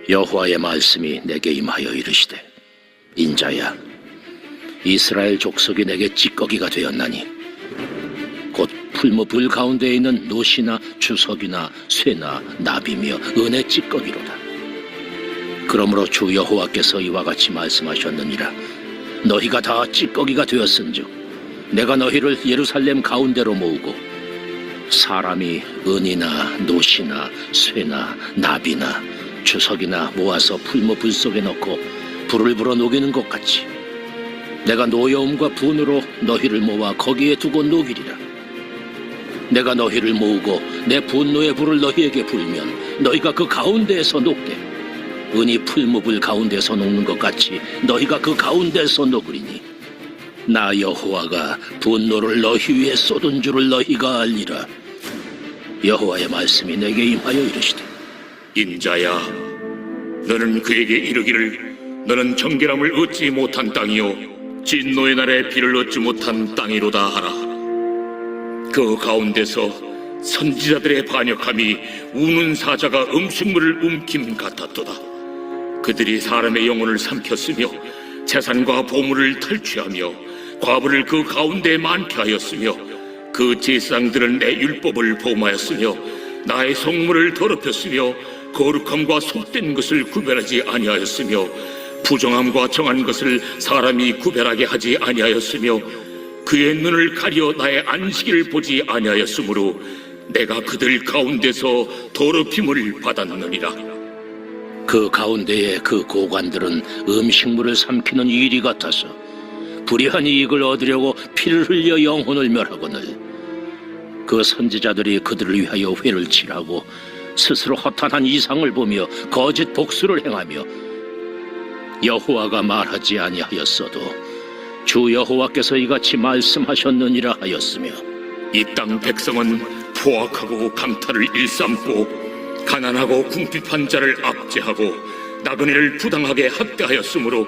여호와의 말씀이 내게 임하여 이르시되, 인자야, 이스라엘 족속이 내게 찌꺼기가 되었나니 곧 풀무불 가운데 있는 노시나 주석이나 쇠나 나비며 은의 찌꺼기로다. 그러므로 주 여호와께서 이와 같이 말씀하셨느니라. 너희가 다 찌꺼기가 되었은즉 내가 너희를 예루살렘 가운데로 모으고 사람이 은이나 노시나 쇠나 나비나 주석이나 모아서 풀무불 속에 넣고 불을 불어 녹이는 것 같이 내가 노여움과 분으로 너희를 모아 거기에 두고 녹이리라. 내가 너희를 모으고 내 분노의 불을 너희에게 불면 너희가 그 가운데에서 녹되 은이 풀무불 가운데서 녹는 것 같이 너희가 그 가운데서 녹으리니 나 여호와가 분노를 너희 위에 쏟은 줄을 너희가 알리라. 여호와의 말씀이 내게 임하여 이르시되, 인자야, 너는 그에게 이르기를 너는 정결함을 얻지 못한 땅이요 진노의 날에 비를 얻지 못한 땅이로다 하라. 그 가운데서 선지자들의 반역함이 우는 사자가 음식물을 움킴 같았도다. 그들이 사람의 영혼을 삼켰으며 재산과 보물을 탈취하며 과부를 그 가운데 많게 하였으며 그 제사장들은 내 율법을 범하였으며 나의 성물을 더럽혔으며 거룩함과 속된 것을 구별하지 아니하였으며 부정함과 정한 것을 사람이 구별하게 하지 아니하였으며 그의 눈을 가려 나의 안식일을 보지 아니하였으므로 내가 그들 가운데서 더럽힘을 받았느니라. 그 가운데에 그 고관들은 음식물을 삼키는 이리 같아서 불의한 이익을 얻으려고 피를 흘려 영혼을 멸하거늘 그 선지자들이 그들을 위하여 회를 칠하고 스스로 허탄한 이상을 보며 거짓 복수를 행하며 여호와가 말하지 아니하였어도 주 여호와께서 이같이 말씀하셨느니라 하였으며, 이 땅 백성은 포악하고 강탈을 일삼고 가난하고 궁핍한 자를 압제하고 나그네를 부당하게 학대하였으므로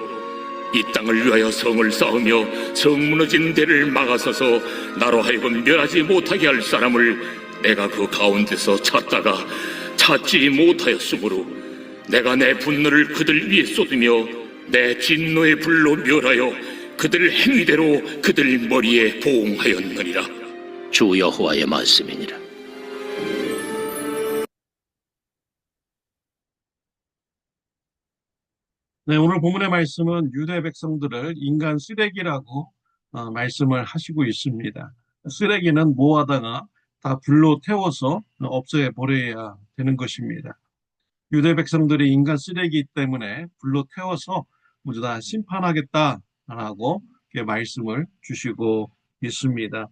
이 땅을 위하여 성을 쌓으며 성 무너진 데를 막아서서 나로 하여금 멸하지 못하게 할 사람을 내가 그 가운데서 찾다가 찾지 못하였으므로 내가 내 분노를 그들 위에 쏟으며 내 진노의 불로 멸하여 그들 행위대로 그들 머리에 보응하였느니라. 주 여호와의 말씀이니라. 네, 오늘 본문의 말씀은 유대 백성들을 인간 쓰레기라고 말씀을 하시고 있습니다. 쓰레기는 모아다가 다 불로 태워서 없애 버려야 되는 것입니다. 유대 백성들이 인간 쓰레기 때문에 불로 태워서 모두 다 심판하겠다라고 말씀을 주시고 있습니다.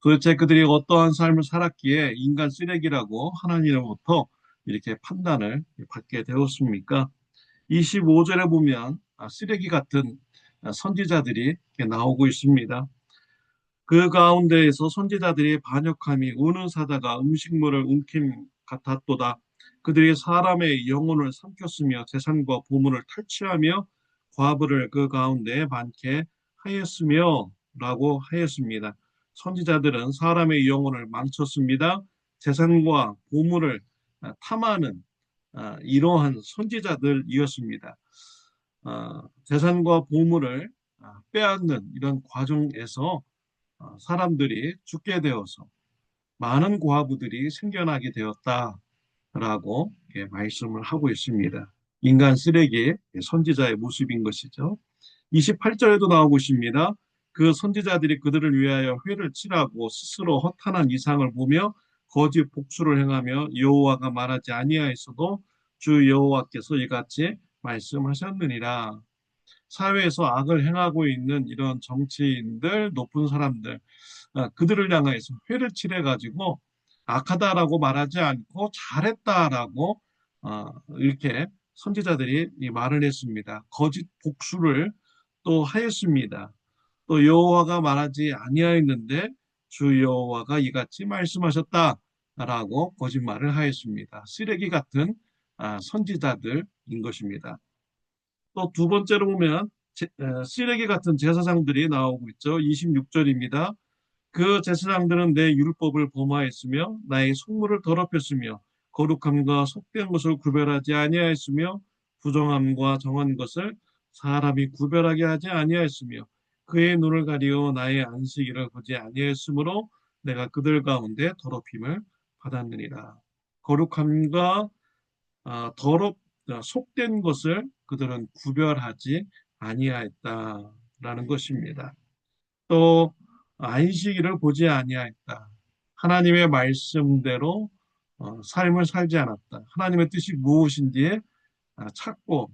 도대체 그들이 어떠한 삶을 살았기에 인간 쓰레기라고 하나님으로부터 이렇게 판단을 받게 되었습니까? 25절에 보면 쓰레기 같은 선지자들이 나오고 있습니다. 그 가운데에서 선지자들이 반역함이 우는 사자가 음식물을 움킴 같았도다. 그들이 사람의 영혼을 삼켰으며 재산과 보물을 탈취하며 과부를 그 가운데 많게 하였으며 라고 하였습니다. 선지자들은 사람의 영혼을 망쳤습니다. 재산과 보물을 탐하는 이러한 선지자들이었습니다. 재산과 보물을 빼앗는 이런 과정에서 사람들이 죽게 되어서 많은 과부들이 생겨나게 되었다라고 말씀을 하고 있습니다. 인간 쓰레기 선지자의 모습인 것이죠. 28절에도 나오고 있습니다. 그 선지자들이 그들을 위하여 회를 칠하고 스스로 허탄한 이상을 보며 거짓 복수를 행하며 여호와가 말하지 아니하였어도 주 여호와께서 이같이 말씀하셨느니라. 사회에서 악을 행하고 있는 이런 정치인들, 높은 사람들, 그들을 향해서 회를 칠해가지고 악하다라고 말하지 않고 잘했다라고 이렇게 선지자들이 말을 했습니다. 거짓 복수를 또 하였습니다. 또 여호와가 말하지 아니하였는데 주 여호와가 이같이 말씀하셨다라고 거짓말을 하였습니다. 쓰레기 같은 선지자들인 것입니다. 또 두 번째로 보면 쓰레기 같은 제사장들이 나오고 있죠. 26절입니다. 그 제사장들은 내 율법을 범하였으며 나의 속물을 더럽혔으며 거룩함과 속된 것을 구별하지 아니하였으며 부정함과 정한 것을 사람이 구별하게 하지 아니하였으며 그의 눈을 가리어 나의 안식일을 보지 아니하였으므로 내가 그들 가운데 더럽힘을 받았느니라. 거룩함과 속된 것을 그들은 구별하지 아니하였다라는 것입니다. 또 안식일을 보지 아니하였다. 하나님의 말씀대로 삶을 살지 않았다. 하나님의 뜻이 무엇인지 찾고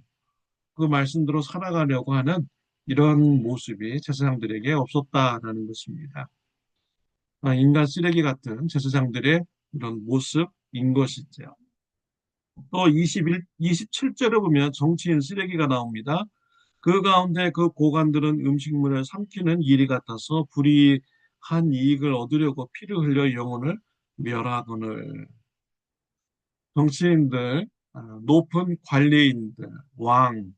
그 말씀대로 살아가려고 하는 이런 모습이 제사장들에게 없었다라는 것입니다. 인간 쓰레기 같은 제사장들의 이런 모습인 것이죠. 또 27절에 보면 정치인 쓰레기가 나옵니다. 그 가운데 그 고관들은 음식물을 삼키는 일이 같아서 불이한 이익을 얻으려고 피를 흘려 영혼을 멸하거늘. 정치인들, 높은 관리인들, 왕,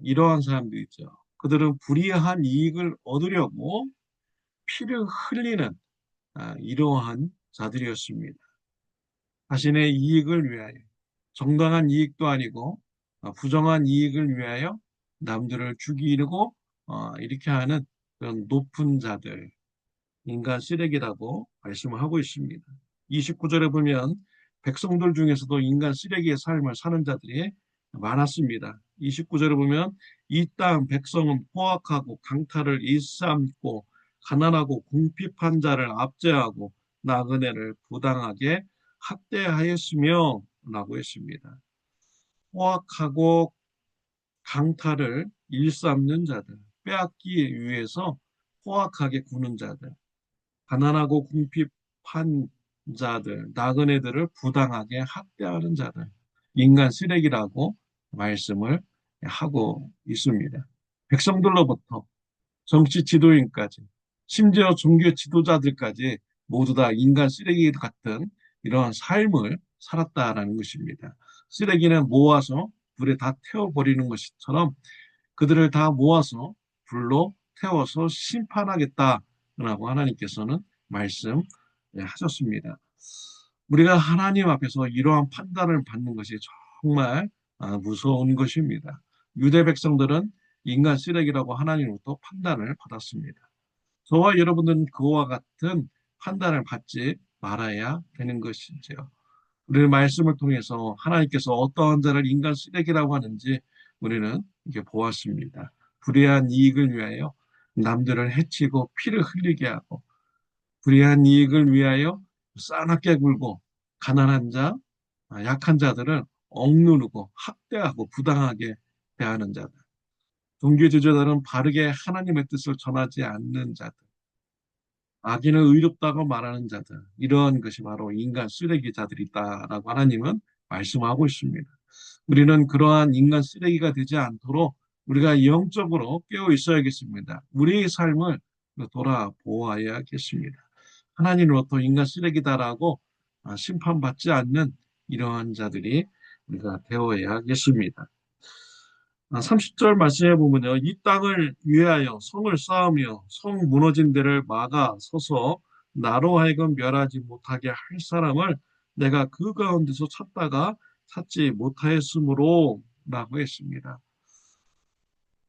이러한 사람들이죠. 그들은 불이한 이익을 얻으려고 피를 흘리는 이러한 자들이었습니다. 자신의 이익을 위하여, 정당한 이익도 아니고 부정한 이익을 위하여 남들을 죽이려고 이렇게 하는 그런 높은 자들, 인간 쓰레기라고 말씀을 하고 있습니다. 29절에 보면 백성들 중에서도 인간 쓰레기의 삶을 사는 자들이 많았습니다. 29절에 보면 이 땅 백성은 포악하고 강탈을 일삼고 가난하고 궁핍한 자를 압제하고 나그네를 부당하게 학대하였으며 라고 했습니다. 포악하고 강탈을 일삼는 자들, 빼앗기 위해서 포악하게 구는 자들, 가난하고 궁핍한 자들, 나그네들을 부당하게 학대하는 자들, 인간 쓰레기라고 말씀을 하고 있습니다. 백성들로부터 정치 지도인까지, 심지어 종교 지도자들까지 모두 다 인간 쓰레기 같은 이러한 삶을 살았다라는 것입니다. 쓰레기는 모아서 불에 다 태워버리는 것처럼 그들을 다 모아서 불로 태워서 심판하겠다라고 하나님께서는 말씀하셨습니다. 우리가 하나님 앞에서 이러한 판단을 받는 것이 정말 무서운 것입니다. 유대 백성들은 인간 쓰레기라고 하나님으로부터 판단을 받았습니다. 저와 여러분은 그와 같은 판단을 받지 말아야 되는 것이지요. 우리는 말씀을 통해서 하나님께서 어떠한 자를 인간 쓰레기라고 하는지 우리는 이렇게 보았습니다. 불의한 이익을 위하여 남들을 해치고 피를 흘리게 하고 불의한 이익을 위하여 싸납게 굴고 가난한 자, 약한 자들을 억누르고 학대하고 부당하게 대하는 자들. 종교 지도자들은 바르게 하나님의 뜻을 전하지 않는 자들. 악인을 의롭다고 말하는 자들. 이러한 것이 바로 인간 쓰레기자들이다라고 하나님은 말씀하고 있습니다. 우리는 그러한 인간 쓰레기가 되지 않도록 우리가 영적으로 깨어 있어야겠습니다. 우리의 삶을 돌아보아야겠습니다. 하나님으로부터 인간 쓰레기다라고 심판받지 않는 이러한 자들이 우리가 되어야겠습니다. 30절 말씀해 보면요. 이 땅을 위하여 성을 쌓으며 성 무너진 데를 막아 서서 나로 하여금 멸하지 못하게 할 사람을 내가 그 가운데서 찾다가 찾지 못하였으므로 라고 했습니다.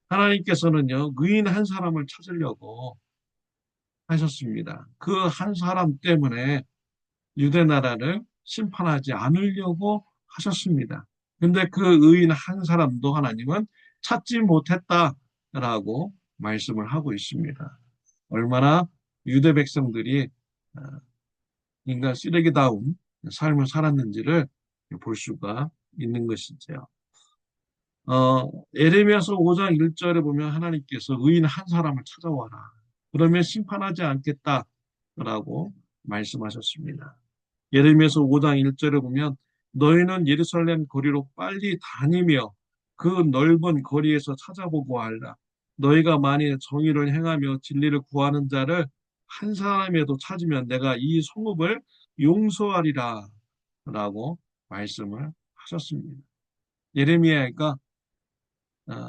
하나님께서는요. 의인 한 사람을 찾으려고 하셨습니다. 그 한 사람 때문에 유대 나라를 심판하지 않으려고 하셨습니다. 근데 그 의인 한 사람도 하나님은 찾지 못했다라고 말씀을 하고 있습니다. 얼마나 유대 백성들이 인간 쓰레기다운 삶을 살았는지를 볼 수가 있는 것이죠. 에레미야서 5장 1절에 보면 하나님께서 의인 한 사람을 찾아와라. 그러면 심판하지 않겠다라고 말씀하셨습니다. 예레미야서 5장 1절에 보면 너희는 예루살렘 거리로 빨리 다니며 그 넓은 거리에서 찾아보고 알라. 너희가 만일 정의를 행하며 진리를 구하는 자를 한 사람이라도 찾으면 내가 이 성읍을 용서하리라 라고 말씀을 하셨습니다. 예레미야가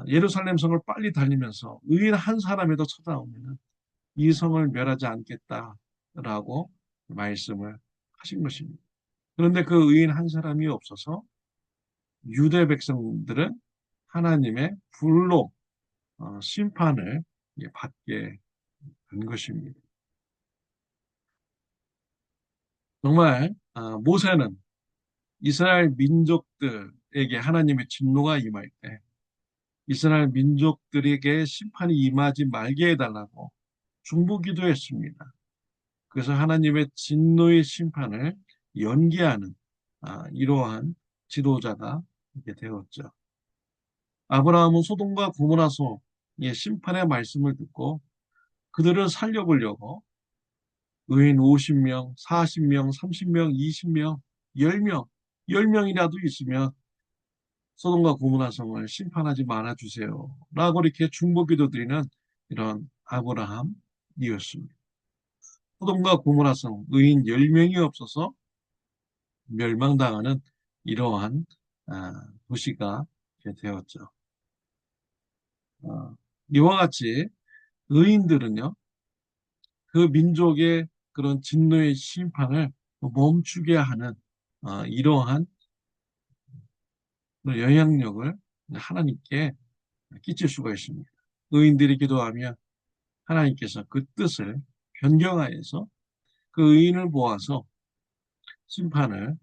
예루살렘 성을 빨리 달리면서 의인 한 사람이라도 찾아오면 이 성을 멸하지 않겠다라고 말씀을 하신 것입니다. 그런데 그 의인 한 사람이 없어서 유대 백성들은 하나님의 불로 심판을 받게 된 것입니다. 정말 모세는 이스라엘 민족들에게 하나님의 진노가 임할 때 이스라엘 민족들에게 심판이 임하지 말게 해달라고 중보기도했습니다. 그래서 하나님의 진노의 심판을 연기하는 이러한 지도자가 이렇게 되었죠. 아브라함은 소돔과 고모라 성의 심판의 말씀을 듣고 그들을 살려보려고 의인 50명, 40명, 30명, 20명, 10명, 10명이라도 있으면 소돔과 고모라 성을 심판하지 말아 주세요. 라고 이렇게 중보기도 드리는 이런 아브라함이었습니다. 소돔과 고모라 성 의인 10명이 없어서 멸망당하는 이러한 도시가 되었죠. 이와 같이 의인들은요, 그 민족의 그런 진노의 심판을 멈추게 하는 이러한 영향력을 하나님께 끼칠 수가 있습니다. 의인들이 기도하면 하나님께서 그 뜻을 변경하여서 그 의인을 모아서 심판을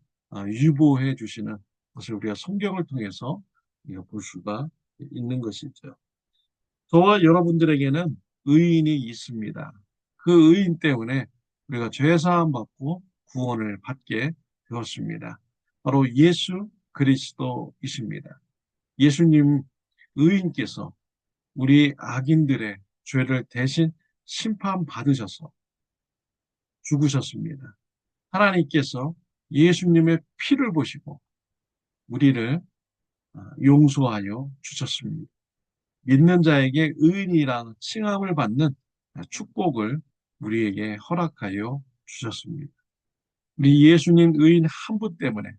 유보해 주시는 것을 우리가 성경을 통해서 볼 수가 있는 것이죠. 저와 여러분들에게는 의인이 있습니다. 그 의인 때문에 우리가 죄사함 받고 구원을 받게 되었습니다. 바로 예수 그리스도이십니다. 예수님 의인께서 우리 악인들의 죄를 대신 심판받으셔서 죽으셨습니다. 하나님께서 예수님의 피를 보시고 우리를 용서하여 주셨습니다. 믿는 자에게 의인이란 칭함을 받는 축복을 우리에게 허락하여 주셨습니다. 우리 예수님 의인 한 분 때문에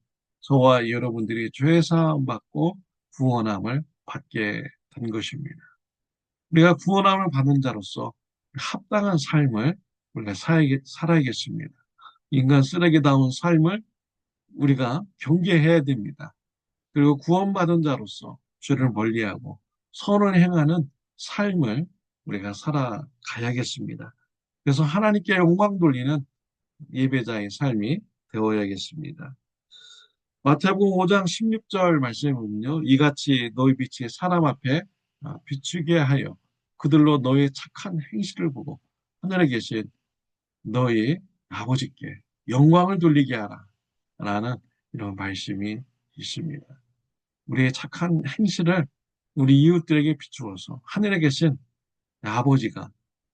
저와 여러분들이 죄사함 받고 구원함을 받게 된 것입니다. 우리가 구원함을 받는 자로서 합당한 삶을 우리가 살아야겠습니다. 인간 쓰레기다운 삶을 우리가 경계해야 됩니다. 그리고 구원받은 자로서 죄를 멀리하고 선을 행하는 삶을 우리가 살아가야겠습니다. 그래서 하나님께 영광 돌리는 예배자의 삶이 되어야겠습니다. 마태복음 5장 16절 말씀에 보면요. 이같이 너희 빛이 사람 앞에 비추게 하여 그들로 너희 착한 행실을 보고 하늘에 계신 너희 아버지께 영광을 돌리게 하라 라는 이런 말씀이 있습니다. 우리의 착한 행실을 우리 이웃들에게 비추어서 하늘에 계신 아버지가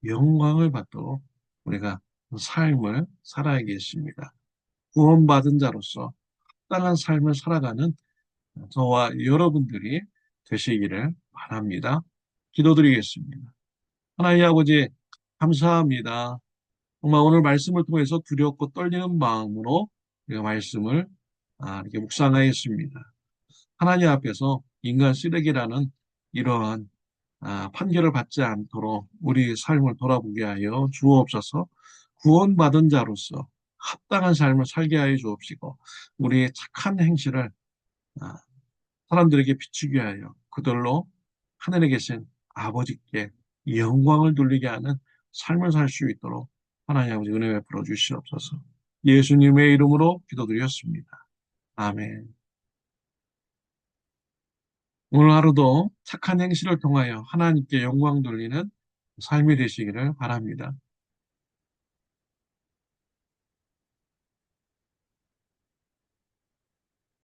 영광을 받도록 우리가 삶을 살아야겠습니다. 구원받은 자로서 합당한 삶을 살아가는 저와 여러분들이 되시기를 바랍니다. 기도드리겠습니다. 하나님 아버지 감사합니다. 정말 오늘 말씀을 통해서 두렵고 떨리는 마음으로 우리가 말씀을 이렇게 묵상하였습니다. 하나님 앞에서 인간 쓰레기라는 이러한 판결을 받지 않도록 우리 삶을 돌아보게 하여 주옵소서. 구원받은 자로서 합당한 삶을 살게 하여 주옵시고 우리의 착한 행실을 사람들에게 비추게 하여 그들로 하늘에 계신 아버지께 영광을 돌리게 하는 삶을 살 수 있도록 하나님 아버지 은혜 베풀어 주시옵소서. 예수님의 이름으로 기도드렸습니다. 아멘. 오늘 하루도 착한 행실을 통하여 하나님께 영광 돌리는 삶이 되시기를 바랍니다.